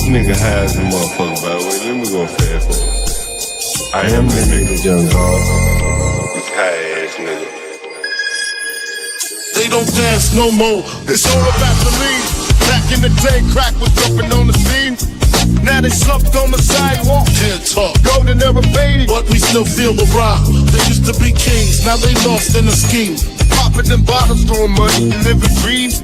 Nigga high as a motherfucker, by the way. Let me go fast forward. I am the nigga, young dog. This high ass nigga. They don't dance no more. It's all about the lean. Back in the day, crack was jumping on the scene. Now they slumped on the sidewalk. Can't talk. Golden era faded, but we still feel the rock. They used to be kings, now they lost in the scheme. Popping them bottles, throwing money, living dreams.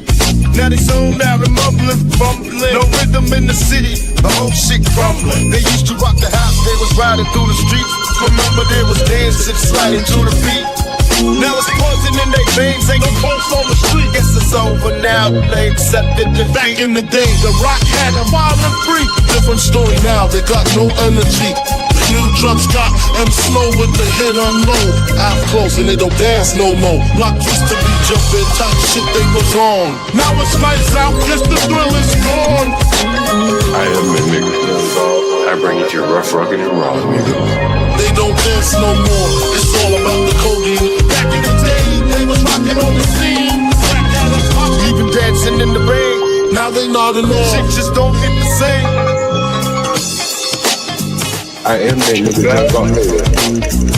Now they zoned out and mumbling, fumbling. No rhythm in the city, the whole shit crumbling. They used to rock the house, they was riding through the streets. Remember there was dancing, sliding to the beat. Now it's poison in their veins, ain't no pulse on the street. Guess it's over now, they accepted defeat. Back in the day, the rock had a violent freak. Different story now, they got no energy. The new drugs got them slow with the hit unload. Out close and they don't dance no more. Rock used to be jumping, top shit they was on. Now it's lights out, guess the thrill is gone. I am the nigga, young dog. I bring it to you rough, rugged, and raw, nigga. They don't dance no more, it's all about the codeine. Back in the day, they was rocking on the scene. Even dancing in the rain. Now they nodding off. Shit just don't hit the same. I am that nigga, young dog.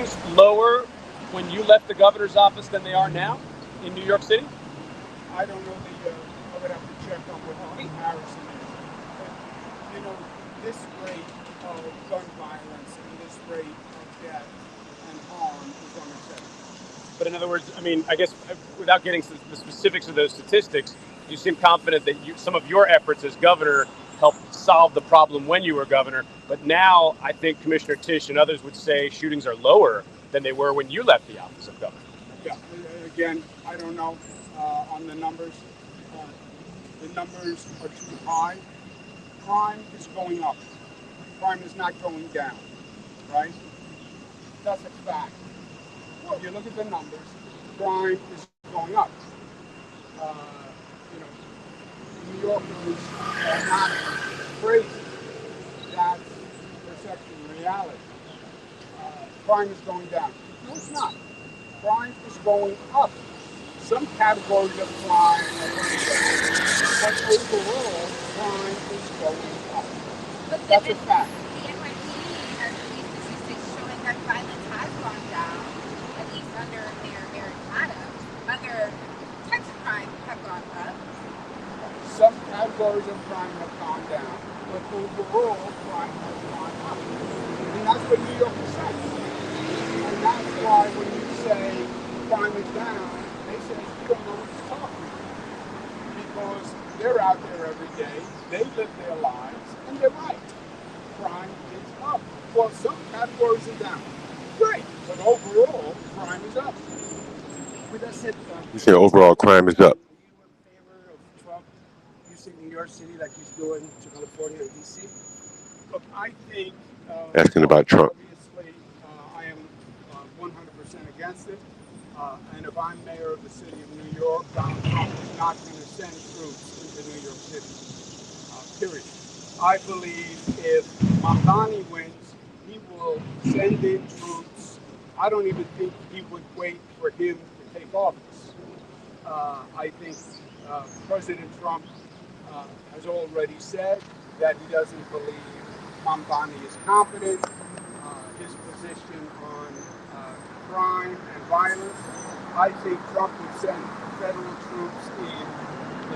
shootings lower when you left the governor's office than they are now in New York City? I don't know I would have to check on what the comparison is. But, this rate of gun violence and this rate of death and harm is unacceptable. But in other words, I mean, I guess without getting to the specifics of those statistics, you seem confident that some of your efforts as governor helped solve the problem when you were governor. But now I think Commissioner Tisch and others would say shootings are lower than they were when you left the office of governor. Yeah, again, I don't know on the numbers. The numbers are too high. Crime is going up. Crime is not going down, right? That's a fact. If you look at the numbers, crime is going up. New Yorkers are not crazy. That's perception and reality. Crime is going down. No, it's not. Crime is going up. Some categories of crime are going down, but overall, crime is going up. But that's a fact. The NYPD has released statistics showing that violence has gone down, at least under Mayor Eric Adams. Other types of crime have gone up. Some categories of crime have gone down, but overall, crime has gone up. And that's what New York is saying. And that's why when you say crime is down, they say you don't know what you're talking about. Because they're out there every day, they live their lives, and they're right. Crime is up. Well, some categories are down. Great, but overall, crime is up. With that said, You say overall crime is up. New York City like he's doing to California and DC. Look, I think Asking about Trump. Obviously, I am 100% against it. And if I'm mayor of the city of New York, Donald Trump is not going to send troops into New York City. Period. I believe if Mamdani wins, he will send in troops. I don't even think he would wait for him to take office. I think President Trump has already said that he doesn't believe Mamdani is competent. His position on crime and violence, I think Trump would send federal troops in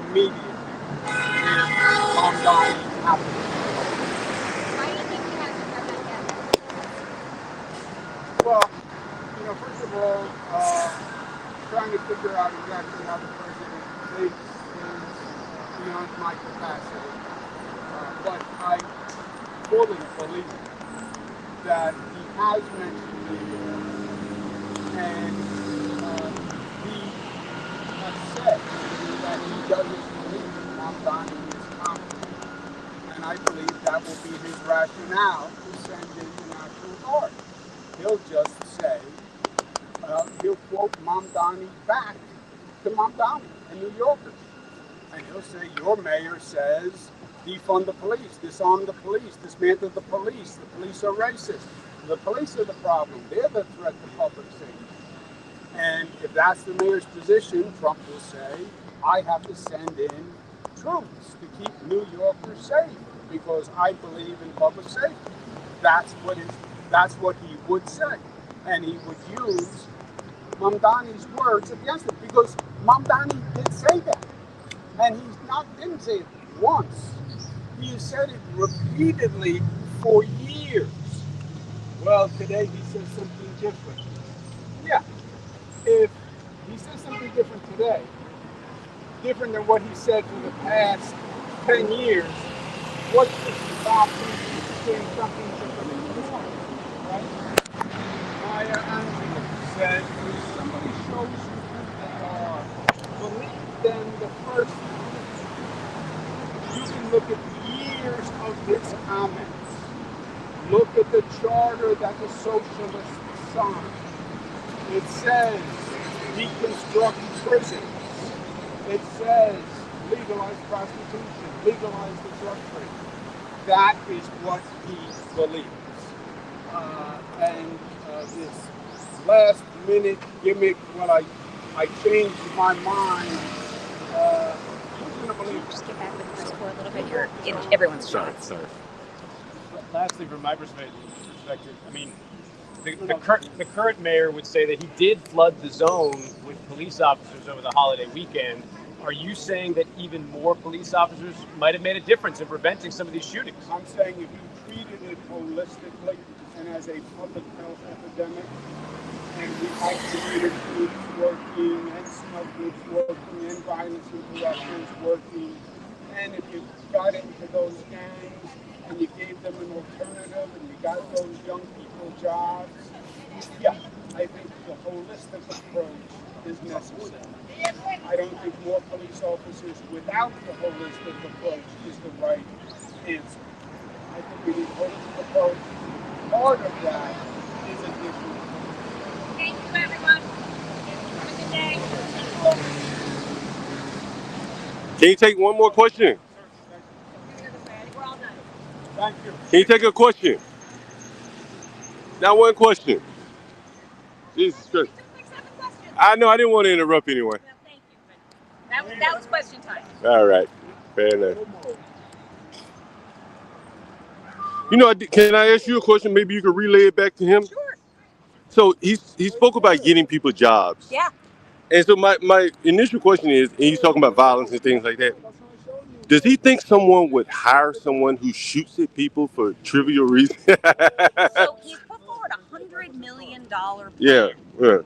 immediately if Mamdani is competent. Why do you think he hasn't done that yet? Well, first of all, trying to figure out exactly how the president thinks beyond my capacity, but I fully believe that he has mentioned New York, and he has said that he doesn't believe Mamdani is competent, and I believe that will be his rationale to send in the National Guard. He'll just say, he'll quote Mamdani back to Mamdani and New Yorkers. And he'll say, your mayor says, defund the police, disarm the police, dismantle the police are racist. The police are the problem. They're the threat to public safety. And if that's the mayor's position, Trump will say, I have to send in troops to keep New Yorkers safe because I believe in public safety. That's what he would say. And he would use Mamdani's words against it because Mamdani did say that. And didn't say it once. He said it repeatedly for years. Well, today he says something different. Yeah. If he says something different today, different than what he said for the past 10 years, what's to stop him from saying something different tomorrow, right? Maya Angelou said, if somebody shows you who they are, believe them the first time. You can look at years of his comments. Look at the charter that the socialists signed. It says deconstruct prisons. It says legalize prostitution, legalize the drug trade. That is what he believes. And this last minute gimmick, well, I changed my mind. Just get back with the first floor a little bit. You're in everyone's Sorry. Lastly, from my perspective, I mean, the current mayor would say that he did flood the zone with police officers over the holiday weekend. Are you saying that even more police officers might have made a difference in preventing some of these shootings? I'm saying if you treated it holistically and as a public health epidemic, and we isolated groups working, and small groups working, and violence interrupters working, and if you got into those gangs and you gave them an alternative and you got those young people jobs, yeah, I think the holistic approach is necessary. I don't think more police officers without the holistic approach is the right answer. I think we need a holistic approach. Part of that is additional. Thank you, everyone. Have a good day. Can you take one more question? We're all done. Thank you. Can you take a question? Not one question. Jesus Christ. We took like 7 questions. I know I didn't want to interrupt anyone. Well, thank you. But that was question time. All right. Fair enough. You know, can I ask you a question? Maybe you could relay it back to him. Sure. So he spoke about getting people jobs. Yeah. And so my initial question is, and he's talking about violence and things like that. Does he think someone would hire someone who shoots at people for trivial reasons? So he's put forward $100 million plan Yeah.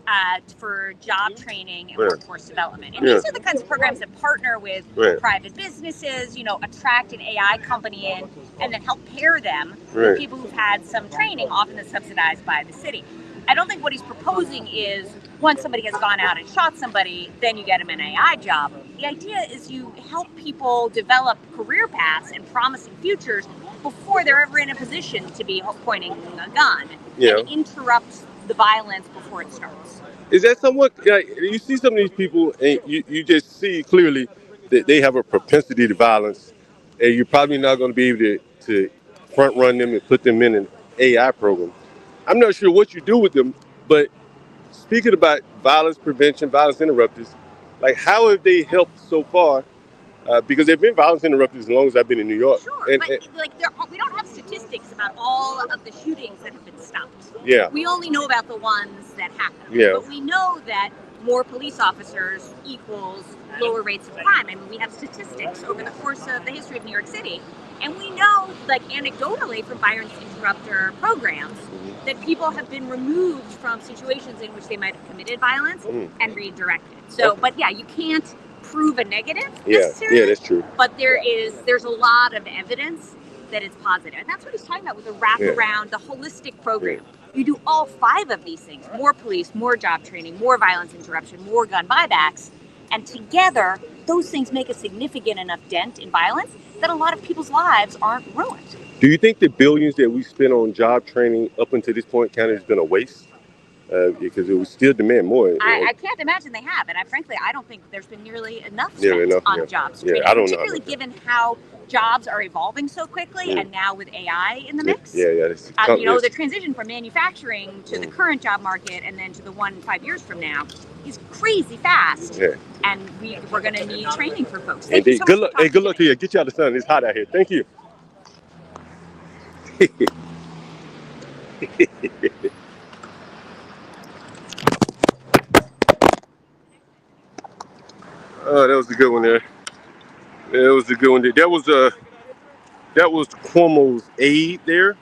for job training and Yeah. workforce development. And Yeah. these are the kinds of programs that partner with Right. private businesses, attract an AI company in and then help pair them Right. with people who've had some training, often that's subsidized by the city. I don't think what he's proposing is once somebody has gone out and shot somebody, then you get them an AI job. The idea is you help people develop career paths and promising futures before they're ever in a position to be pointing a gun Yeah. and interrupt the violence before it starts. Is that somewhat, you see some of these people and you just see clearly that they have a propensity to violence, and you're probably not going to be able to front run them and put them in an AI program. I'm not sure what you do with them, but speaking about violence prevention, violence interrupters, like how have they helped so far? Because there have been violence interrupters as long as I've been in New York. Sure, And, but we don't have statistics about all of the shootings that have been stopped. yeah, We only know about the ones that happen. Yeah. But we know that more police officers equals lower rates of crime. I mean, we have statistics over the course of the history of New York City. And we know, like anecdotally from violence interrupter programs, that people have been removed from situations in which they might have committed violence and redirected. So, but yeah, you can't prove a negative necessarily. yeah, that's true. But there's a lot of evidence that it's positive. And that's what he's talking about with the wraparound, the holistic program. You do all 5 of these things: more police, more job training, more violence interruption, more gun buybacks. And together, those things make a significant enough dent in violence that a lot of people's lives aren't ruined. Do you think the billions that we spent on job training up until this point kind of has been a waste? Because it would still demand more. I can't imagine they have. And frankly, I don't think there's been nearly enough Nearly spent enough, on yeah. jobs Yeah, training, I don't know particularly about that. given how jobs are evolving so quickly and now with AI in the mix. Yeah. That's, The transition from manufacturing to the current job market and then to the one 5 years from now is crazy fast. Yeah. And we're going to need training for folks. And Thank you so good much luck. for Hey, good luck to talking you. Get you out of the sun. It's hot out here. Thank you. Oh, that was a good one there. That was a good one there. That was Cuomo's aide there,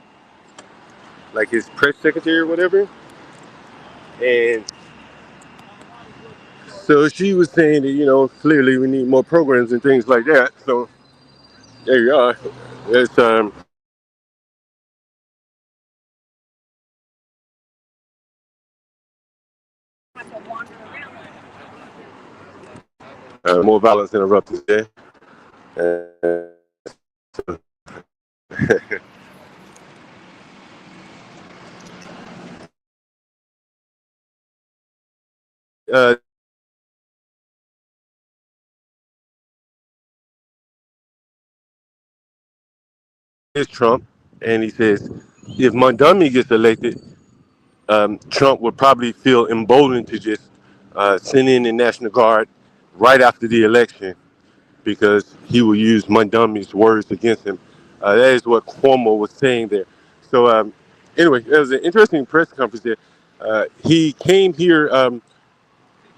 like his press secretary or whatever. And so she was saying that, clearly we need more programs and things like that. So there you are. It's more violence interrupters there. Uh, is Trump, and he says if Montgomery gets elected, Trump would probably feel emboldened to just send in the National Guard right after the election because he will use Montgomery's words against him. That is what Cuomo was saying there. So Anyway, there was an interesting press conference there. He came here, and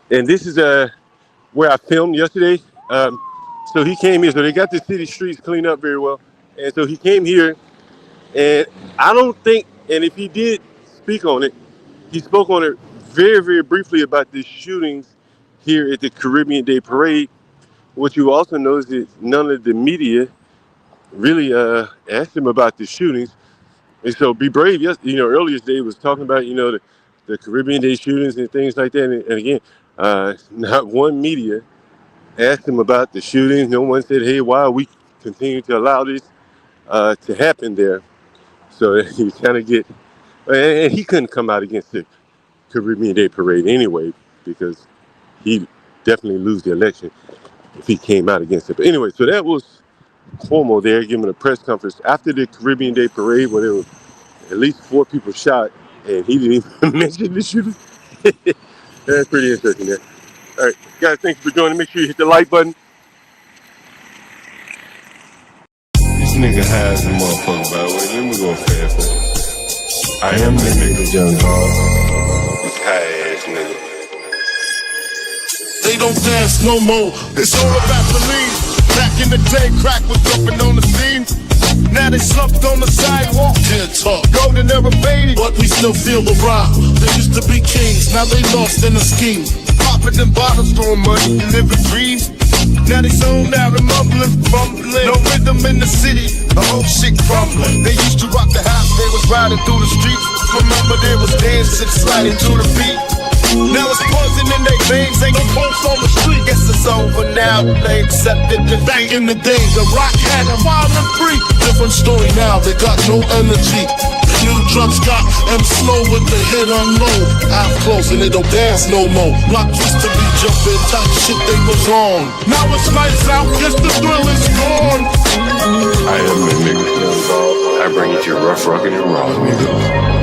this is where I filmed yesterday. So he came here. So they got the city streets cleaned up very well, and so he came here. And I don't think, and if he did speak on it, he spoke on it very, very briefly about the shootings here at the Caribbean Day Parade. What you also notice is none of the media really asked him about the shootings. And so Be Brave, yes, earlier today was talking about, the Caribbean Day shootings and things like that. And again, not one media asked him about the shootings. No one said, hey, why are we continue to allow this to happen there? So you kind of get, and he couldn't come out against the Caribbean Day Parade anyway, because he'd definitely lose the election if he came out against it. But anyway, so that was Cuomo there giving a press conference after the Caribbean Day Parade where there were at least 4 people shot, and he didn't even mention the shooters. That's pretty interesting there. All right, guys, thanks for joining. Make sure you hit the like button. This nigga has the motherfucker, by the way. Let me go fast. I am the nigga, young dog. This high ass nigga. They don't dance no more. It's all about the lean. Back in the day, crack was jumping on the scene. Now they slumped on the sidewalk. Can't talk. Golden era faded, but we still feel the rock. They used to be kings, now they lost in the scheme. Popping them bottles, throwing money, living dreams. Now they zoned out and mumbling, fumbling. No rhythm in the city, the whole shit crumbling. They used to rock the house, they was riding through the streets. Remember there was dancing, sliding to the beat. Now it's poison in their veins, ain't no pulse on the street. Guess it's over now, they accepted the back in the day, the rock had them wild and free. Different story now, they got no energy. New drugs got them slow with the hit unload. Out close and they don't dance no more. Block used to be jumping, top shit they was on. Now it's lights out, guess the thrill is gone. I am the nigga, young dog. I bring it to you rough, rockin' and raw, nigga.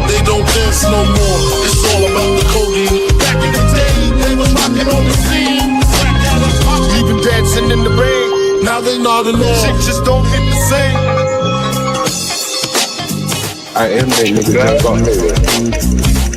They don't dance no more, it's all about the codeine. Back in the day, they was rockin' on the scene. Even dancing in the rain. Now they nodding off. Shit just don't hit the same. I am that nigga, young dog.